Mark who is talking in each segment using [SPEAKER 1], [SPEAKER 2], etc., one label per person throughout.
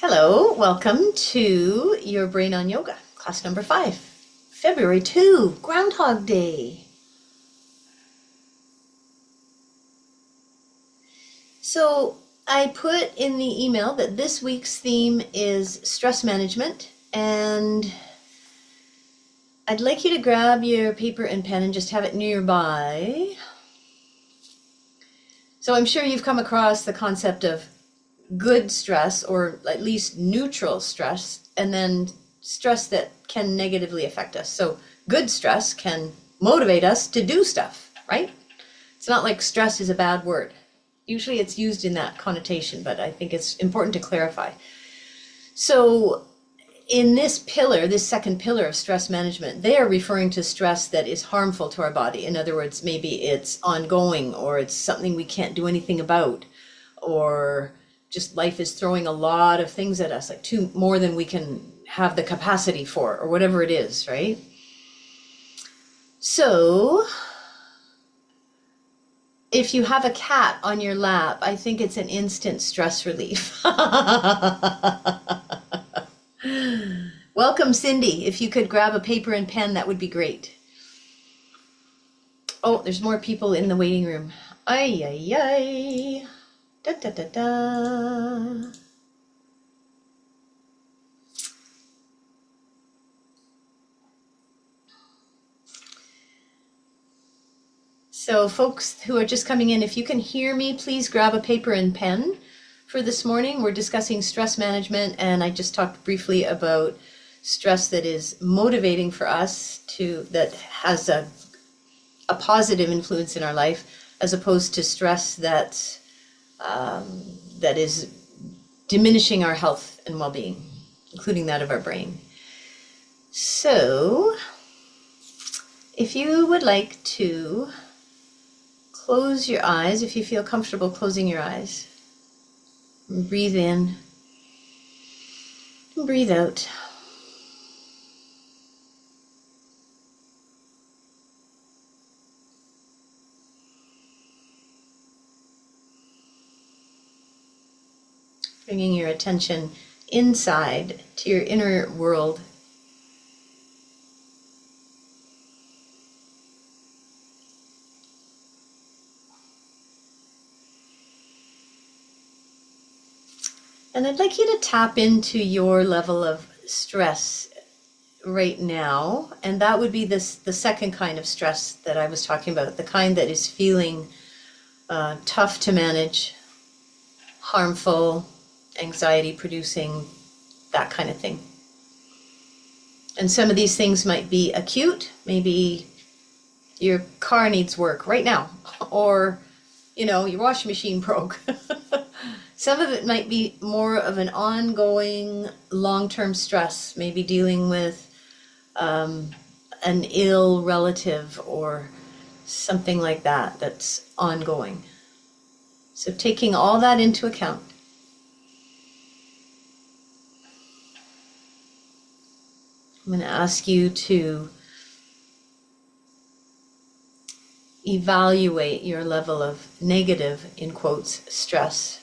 [SPEAKER 1] Hello, welcome to your Brain on Yoga, class number 5, February 2, Groundhog Day. So I put in the email that this week's theme is stress management, and I'd like you to grab your paper and pen and just have it nearby. So I'm sure you've come across the concept of good stress, or at least neutral stress, and then stress that can negatively affect us. So good stress can motivate us to do stuff, right? It's not like stress is a bad word. Usually it's used in that connotation, but I think it's important to clarify. So in this pillar, this second pillar of stress management, they are referring to stress that is harmful to our body. In other words, maybe it's ongoing, or it's something we can't do anything about, or just life is throwing a lot of things at us, like more than we can have the capacity for, or whatever it is, right? So if you have a cat on your lap, I think it's an instant stress relief. Welcome, Cindy. If you could grab a paper and pen, that would be great. Oh, there's more people in the waiting room. Ay, ay, ay. Da, da, da, da. So folks who are just coming in, if you can hear me, please grab a paper and pen. For this morning, we're discussing stress management, and I just talked briefly about stress that is motivating for us, that has a positive influence in our life, as opposed to stress that is diminishing our health and well-being, including that of our brain. So if you would like to close your eyes, if you feel comfortable closing your eyes, and breathe in and breathe out. Bringing your attention inside to your inner world. And I'd like you to tap into your level of stress right now, and that would be the second kind of stress that I was talking about, the kind that is feeling tough to manage, harmful, anxiety producing, that kind of thing. And some of these things might be acute. Maybe your car needs work right now, or your washing machine broke. Some of it might be more of an ongoing long-term stress, maybe dealing with an ill relative or something like that that's ongoing. So taking all that into account, I'm going to ask you to evaluate your level of negative, in quotes, stress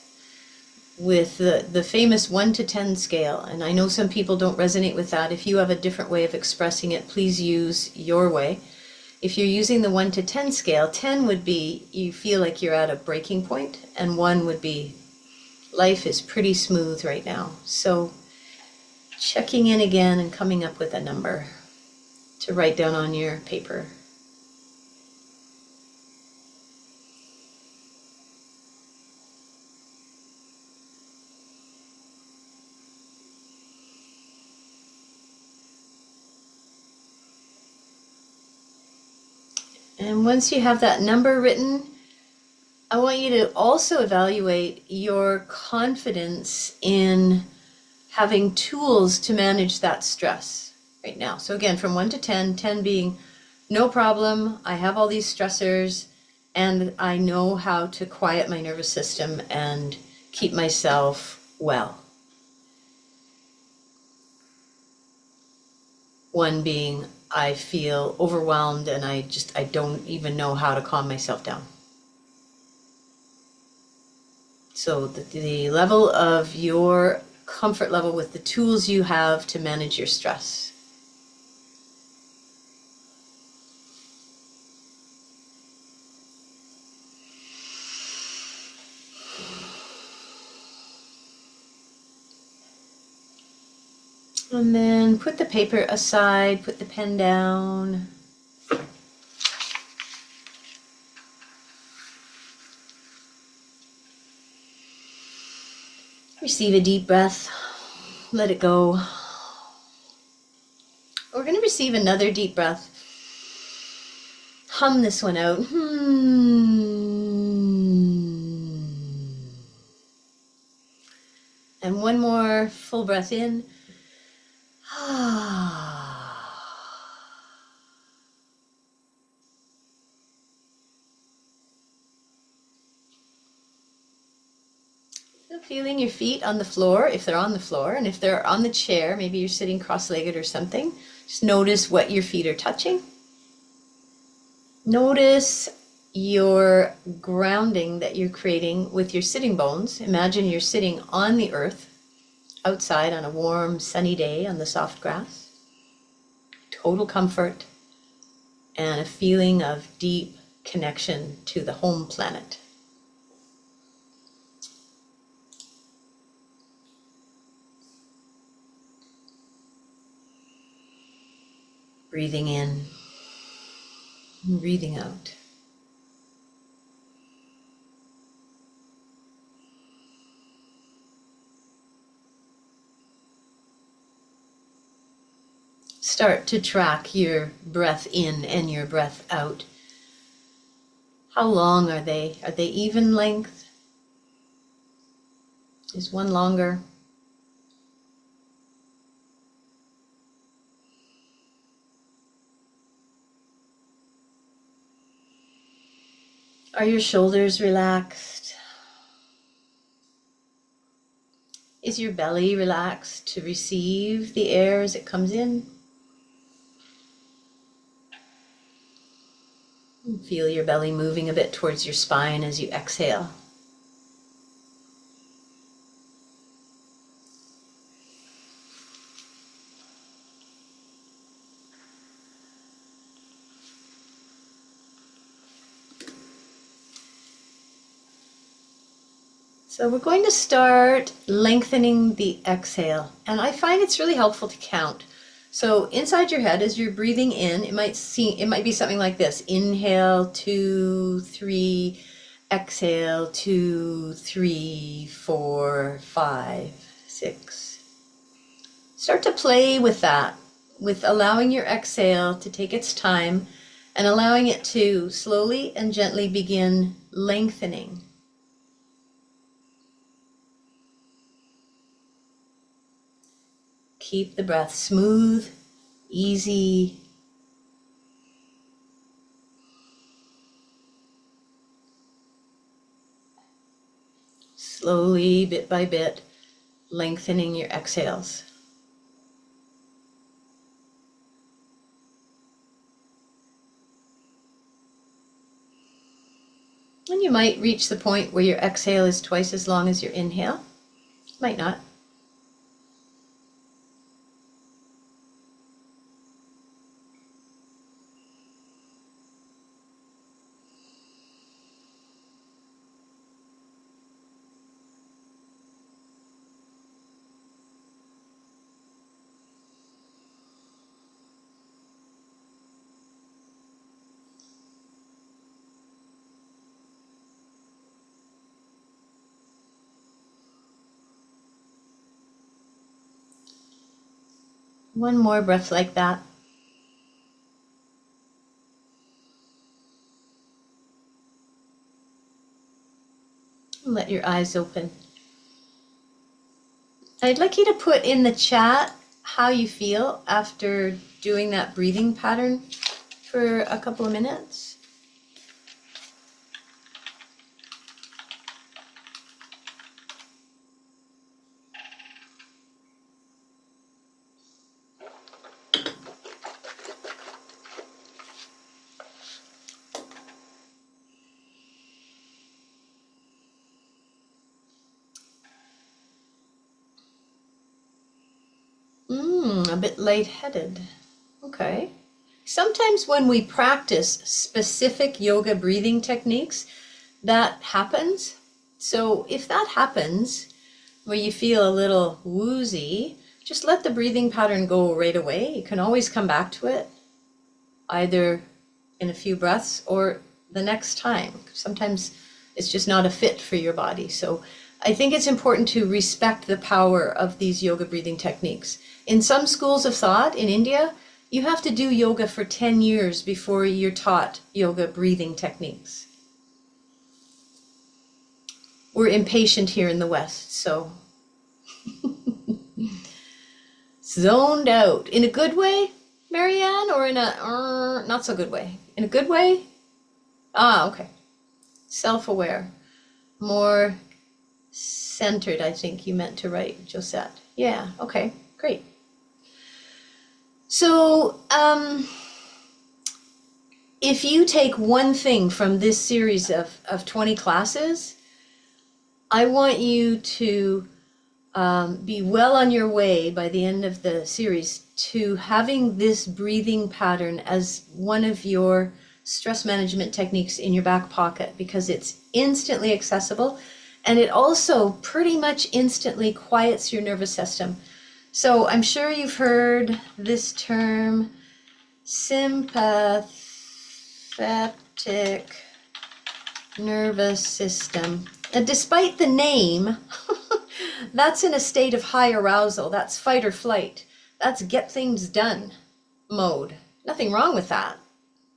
[SPEAKER 1] with the famous 1 to 10 scale. And I know some people don't resonate with that. If you have a different way of expressing it, please use your way. If you're using the 1 to 10 scale, 10 would be you feel like you're at a breaking point, and 1 would be life is pretty smooth right now. So checking in again and coming up with a number to write down on your paper. And once you have that number written, I want you to also evaluate your confidence in having tools to manage that stress right now. So again, from 1 to 10, 10 being no problem, I have all these stressors, and I know how to quiet my nervous system and keep myself well. 1 being I feel overwhelmed and I don't even know how to calm myself down. So the level of your comfort level with the tools you have to manage your stress. And then put the paper aside, put the pen down. Receive a deep breath. Let it go. We're going to receive another deep breath. Hum this one out. And one more full breath in. Feeling your feet on the floor, if they're on the floor, and if they're on the chair, maybe you're sitting cross-legged or something, just notice what your feet are touching. Notice your grounding that you're creating with your sitting bones. Imagine you're sitting on the earth, outside on a warm, sunny day on the soft grass. Total comfort and a feeling of deep connection to the home planet. Breathing in, breathing out. Start to track your breath in and your breath out. How long are they? Are they even length? Is one longer? Are your shoulders relaxed? Is your belly relaxed to receive the air as it comes in? Feel your belly moving a bit towards your spine as you exhale. So we're going to start lengthening the exhale, and I find it's really helpful to count. So inside your head, as you're breathing in, it might be something like this: inhale 2, 3, exhale 2, 3, 4, 5, 6. Start to play with that, with allowing your exhale to take its time and allowing it to slowly and gently begin lengthening. Keep the breath smooth, easy. Slowly, bit by bit, lengthening your exhales. And you might reach the point where your exhale is twice as long as your inhale. Might not. One more breath like that. Let your eyes open. I'd like you to put in the chat how you feel after doing that breathing pattern for a couple of minutes. a bit lightheaded. Okay. Sometimes when we practice specific yoga breathing techniques, that happens. So if that happens, where you feel a little woozy, just let the breathing pattern go right away. You can always come back to it, either in a few breaths or the next time. Sometimes it's just not a fit for your body. So I think it's important to respect the power of these yoga breathing techniques. In some schools of thought in India, you have to do yoga for 10 years before you're taught yoga breathing techniques. We're impatient here in the West, so zoned out. In a good way, Marianne, or in a not so good way? In a good way? Ah, okay. Self-aware. More centered, I think you meant to write, Josette. Yeah, okay, great. So, if you take one thing from this series of 20 classes, I want you to be well on your way by the end of the series to having this breathing pattern as one of your stress management techniques in your back pocket, because it's instantly accessible and it also pretty much instantly quiets your nervous system. So I'm sure you've heard this term, sympathetic nervous system. And despite the name, that's in a state of high arousal. That's fight or flight. That's get things done mode. Nothing wrong with that.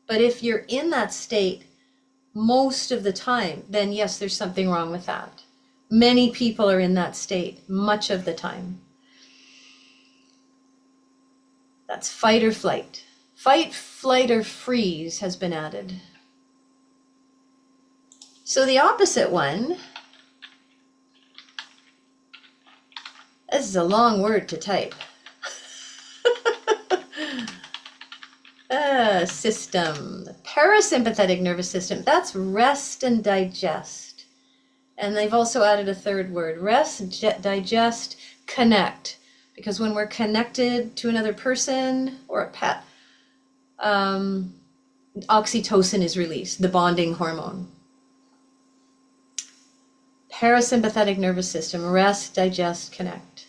[SPEAKER 1] But if you're in that state most of the time, then yes, there's something wrong with that. Many people are in that state much of the time. That's fight or flight. Fight, flight, or freeze has been added. So the opposite one, this is a long word to type. System, the parasympathetic nervous system, that's rest and digest. And they've also added a third word, rest, digest, connect. Because when we're connected to another person or a pet, oxytocin is released, the bonding hormone. Parasympathetic nervous system, rest, digest, connect.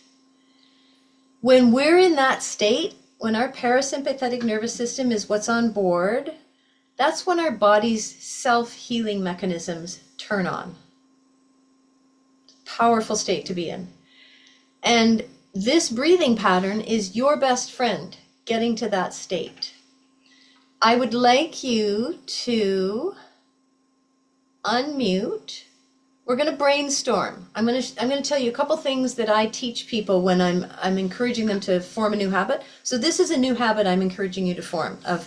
[SPEAKER 1] When we're in that state, when our parasympathetic nervous system is what's on board, that's when our body's self-healing mechanisms turn on. Powerful state to be in. And this breathing pattern is your best friend getting to that state. I would like you to unmute. We're going to brainstorm. I'm going to tell you a couple things that I teach people when I'm encouraging them to form a new habit. So this is a new habit I'm encouraging you to form of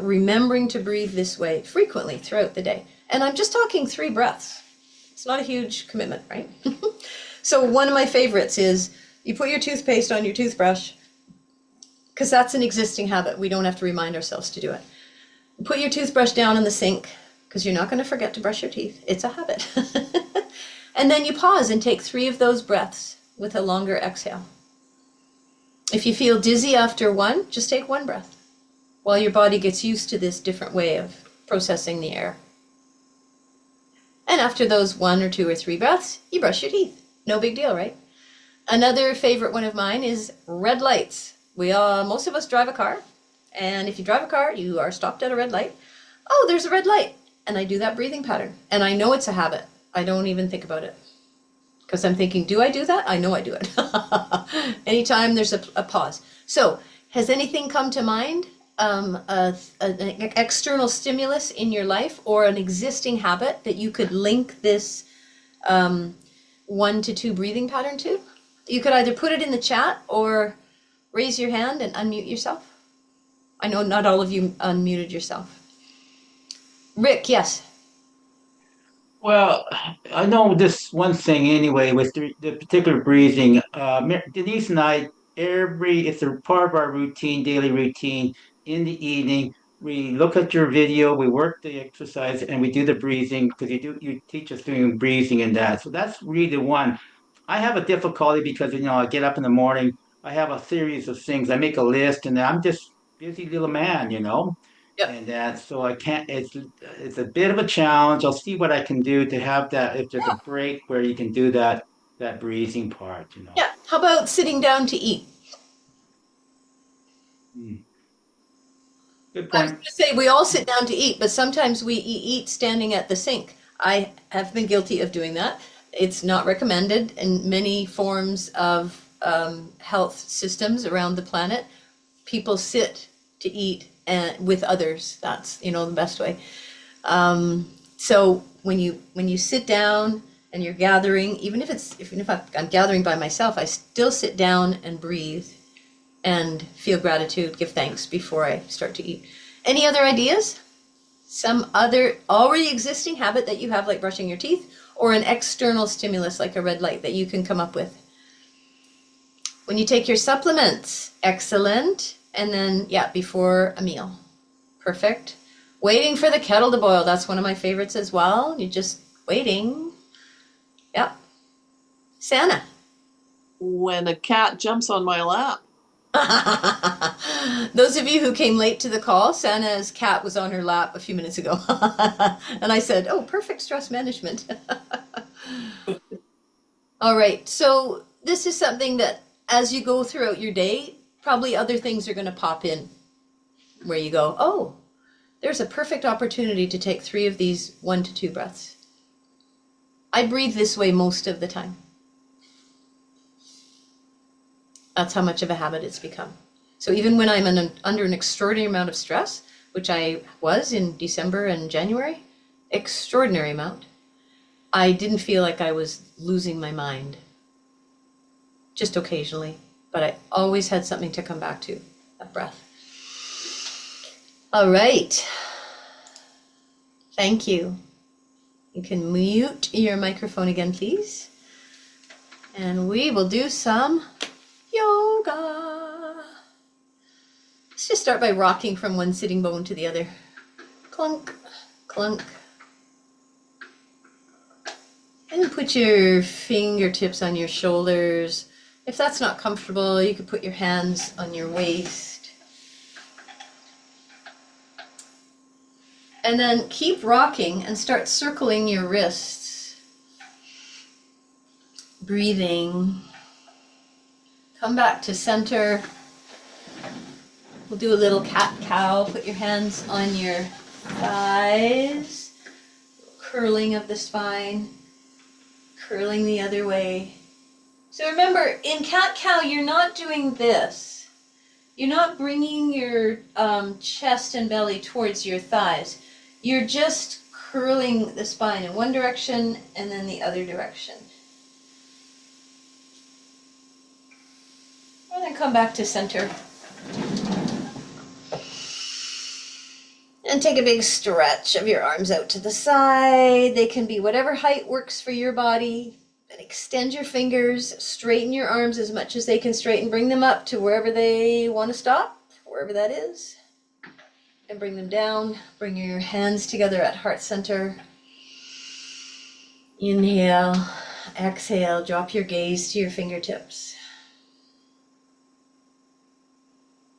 [SPEAKER 1] remembering to breathe this way frequently throughout the day. And I'm just talking 3 breaths. It's not a huge commitment, right? So one of my favorites is you put your toothpaste on your toothbrush, because that's an existing habit. We don't have to remind ourselves to do it. Put your toothbrush down in the sink, because you're not going to forget to brush your teeth. It's a habit. And then you pause and take 3 of those breaths with a longer exhale. If you feel dizzy after 1, just take 1 breath while your body gets used to this different way of processing the air. And after those 1 or 2 or 3 breaths, you brush your teeth. No big deal, right? Another favorite one of mine is red lights. Most of us drive a car, and if you drive a car, you are stopped at a red light. Oh, there's a red light. And I do that breathing pattern. And I know it's a habit. I don't even think about it. Because I'm thinking, do I do that? I know I do it. Anytime there's a pause. So, has anything come to mind? An external stimulus in your life or an existing habit that you could link this 1 to 2 breathing pattern to? You could either put it in the chat or raise your hand and unmute yourself. I know not all of you unmuted yourself. Rick, yes.
[SPEAKER 2] Well, I know this one thing anyway with the particular breathing. Denise and I, it's a part of our routine, daily routine. In the evening, we look at your video, we work the exercise, and we do the breathing because you teach us doing breathing and that. So that's really the one. I have a difficulty because I get up in the morning. I have a series of things. I make a list, and I'm just busy little man,
[SPEAKER 1] Yep.
[SPEAKER 2] and that so I can't. It's a bit of a challenge. I'll see what I can do to have that. If there's a break where you can do that breathing part.
[SPEAKER 1] Yeah. How about sitting down to eat?
[SPEAKER 2] Hmm. Good
[SPEAKER 1] I was
[SPEAKER 2] point.
[SPEAKER 1] going to say we all sit down to eat, but sometimes we eat standing at the sink. I have been guilty of doing that. It's not recommended in many forms of health systems around the planet. People sit to eat and with others. That's the best way. So when you sit down and you're gathering, even if I'm gathering by myself, I still sit down and breathe and feel gratitude, give thanks before I start to eat. Any other ideas? Some other already existing habit that you have, like brushing your teeth, or an external stimulus like a red light that you can come up with? When you take your supplements, excellent. And then, yeah, before a meal, perfect. Waiting for the kettle to boil, that's one of my favorites as well. You're just waiting. Yep. Santa.
[SPEAKER 3] When a cat jumps on my lap.
[SPEAKER 1] Those of you who came late to the call, Sana's cat was on her lap a few minutes ago. And I said, oh, perfect stress management. All right, so this is something that as you go throughout your day, probably other things are going to pop in where you go, oh, there's a perfect opportunity to take 3 of these 1 to 2 breaths. I breathe this way most of the time. That's how much of a habit it's become. So even when I'm under an extraordinary amount of stress, which I was in December and January, extraordinary amount, I didn't feel like I was losing my mind. Just occasionally, but I always had something to come back to, that breath. All right. Thank you. You can mute your microphone again, please. And we will do some yoga. Let's just start by rocking from one sitting bone to the other. Clunk, clunk. And put your fingertips on your shoulders. If that's not comfortable, you could put your hands on your waist. And then keep rocking and start circling your wrists. Breathing. Come back to center. We'll do a little cat-cow. Put your hands on your thighs. Curling of the spine. Curling the other way. So remember, in cat-cow, you're not doing this. You're not bringing your chest and belly towards your thighs. You're just curling the spine in one direction and then the other direction. And then come back to center. And take a big stretch of your arms out to the side. They can be whatever height works for your body. And extend your fingers, straighten your arms as much as they can straighten. Bring them up to wherever they want to stop, wherever that is. And bring them down. Bring your hands together at heart center. Inhale, exhale, drop your gaze to your fingertips.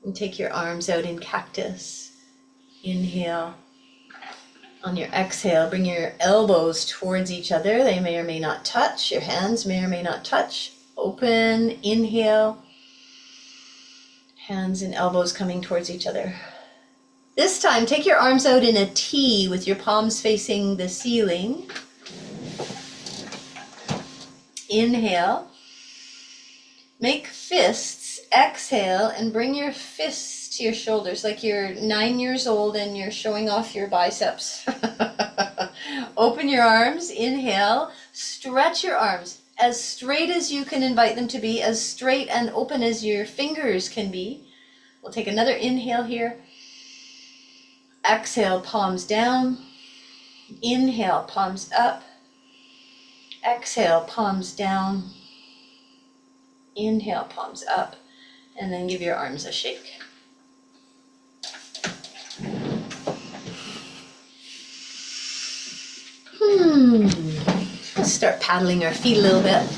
[SPEAKER 1] And take your arms out in cactus. Inhale. On your exhale, bring your elbows towards each other. They may or may not touch. Your hands may or may not touch. Open, inhale. Hands and elbows coming towards each other. This time, take your arms out in a T with your palms facing the ceiling. Inhale. Make fists. Exhale and bring your fists to your shoulders like you're 9 years old and you're showing off your biceps. Open your arms. Inhale. Stretch your arms as straight as you can invite them to be, as straight and open as your fingers can be. We'll take another inhale here. Exhale, palms down. Inhale, palms up. Exhale, palms down. Inhale, palms up. And then give your arms a shake. Let's start paddling our feet a little bit.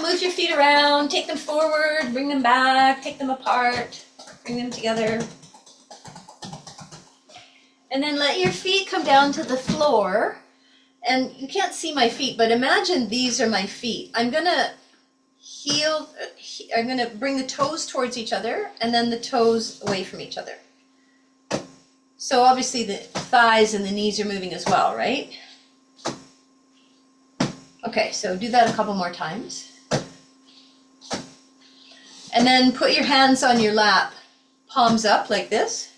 [SPEAKER 1] move your feet around, take them forward, bring them back, take them apart, bring them together. And then let your feet come down to the floor. And you can't see my feet, but imagine these are my feet. I'm gonna I'm gonna bring the toes towards each other and then the toes away from each other. So obviously the thighs and the knees are moving as well, right? Okay, so do that a couple more times. And then put your hands on your lap, palms up like this.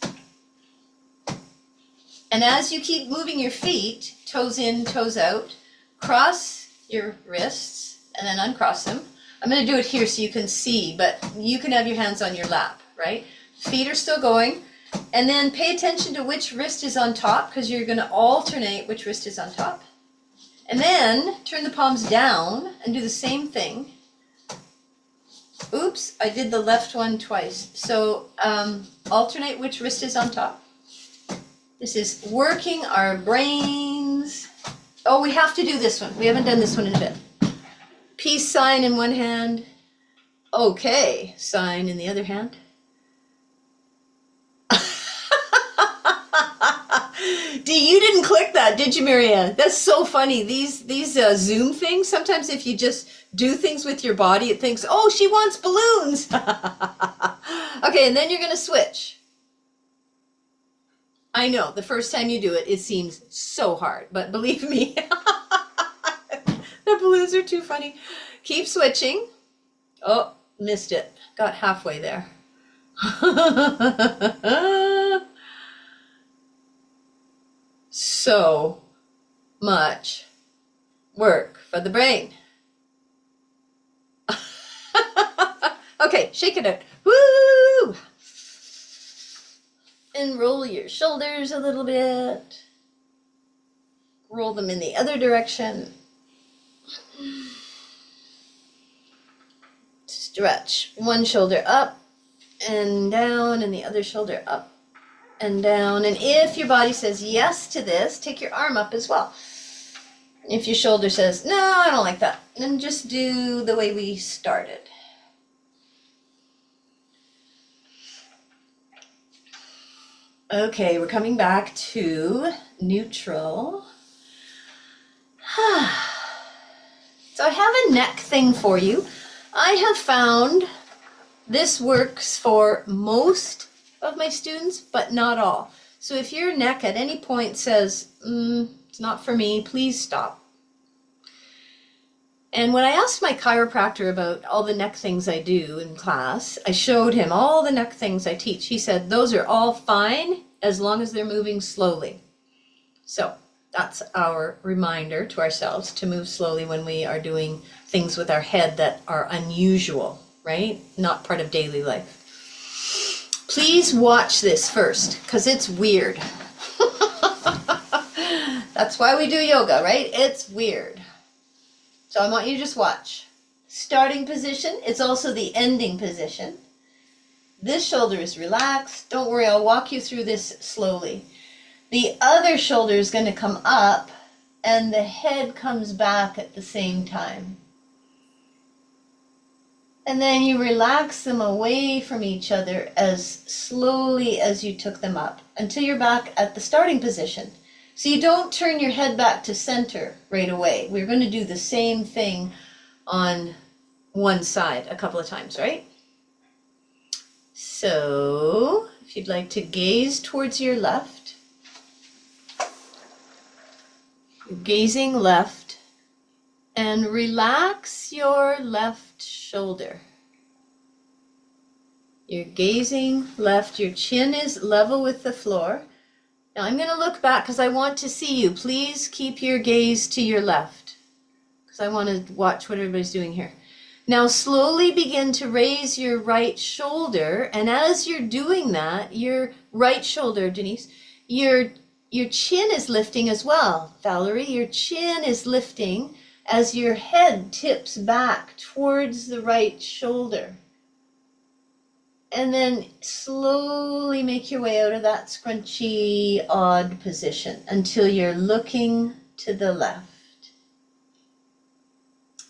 [SPEAKER 1] And as you keep moving your feet, toes in, toes out, cross your wrists and then uncross them. I'm going to do it here so you can see, but you can have your hands on your lap, right? Feet are still going. And then pay attention to which wrist is on top because you're going to alternate which wrist is on top. And then turn the palms down and do the same thing. Oops, I did the left one twice. So alternate which wrist is on top. This is working our brains. Oh, we have to do this one. We haven't done this one in a bit. Peace sign in one hand. Okay sign in the other hand. You didn't click that, did you, Marianne? That's so funny. These Zoom things, sometimes if you just do things with your body, it thinks, oh, she wants balloons. Okay, and then you're going to switch. I know, the first time you do it, it seems so hard, but believe me, the balloons are too funny. Keep switching. Oh, missed it. Got halfway there. So much work for the brain. Okay, shake it out. Woo! And roll your shoulders a little bit. Roll them in the other direction. Stretch one shoulder up and down and the other shoulder up and down. And if your body says yes to this, take your arm up as well. If your shoulder says, no, I don't like that, then just do the way we started. Okay, we're coming back to neutral. So I have a neck thing for you. I have found this works for most of my students, but not all. So if your neck at any point says, it's not for me, please stop. And when I asked my chiropractor about all the neck things I do in class, I showed him all the neck things I teach. He said, those are all fine as long as they're moving slowly. So that's our reminder to ourselves to move slowly when we are doing things with our head that are unusual, right? Not part of daily life. Please watch this first, because it's weird. That's why we do yoga, right? It's weird. So I want you to just watch. Starting position, it's also the ending position. This shoulder is relaxed. Don't worry, I'll walk you through this slowly. The other shoulder is going to come up, and the head comes back at the same time. And then you relax them away from each other as slowly as you took them up until you're back at the starting position. So you don't turn your head back to center right away. We're going to do the same thing on one side a couple of times, right? So if you'd like to gaze towards your left, you're gazing left, and relax your left shoulder. You're gazing left, your chin is level with the floor. Now I'm going to look back because I want to see you. Please keep your gaze to your left because I want to watch what everybody's doing here. Now slowly begin to raise your right shoulder, and as you're doing that, your right shoulder, Denise, your chin is lifting as well. Valerie, your chin is lifting as your head tips back towards the right shoulder. And then slowly make your way out of that scrunchy, odd position until you're looking to the left.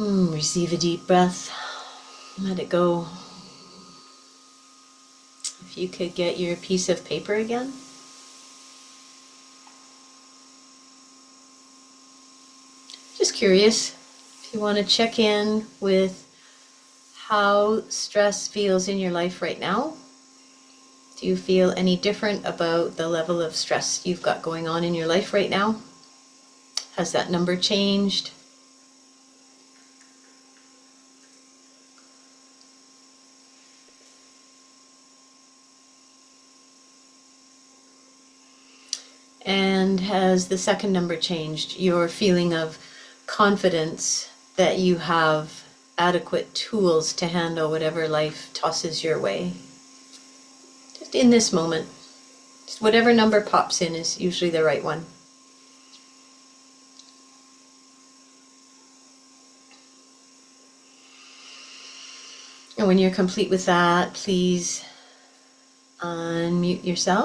[SPEAKER 1] Receive a deep breath. Let it go. If you could get your piece of paper again. Just curious if you want to check in with how stress feels in your life right now. Do you feel any different about the level of stress you've got going on in your life right now? Has that number changed? And has the second number changed? Your feeling of confidence that you have adequate tools to handle whatever life tosses your way? Just in this moment. Just whatever number pops in is usually the right one. And when you're complete with that, please unmute yourself.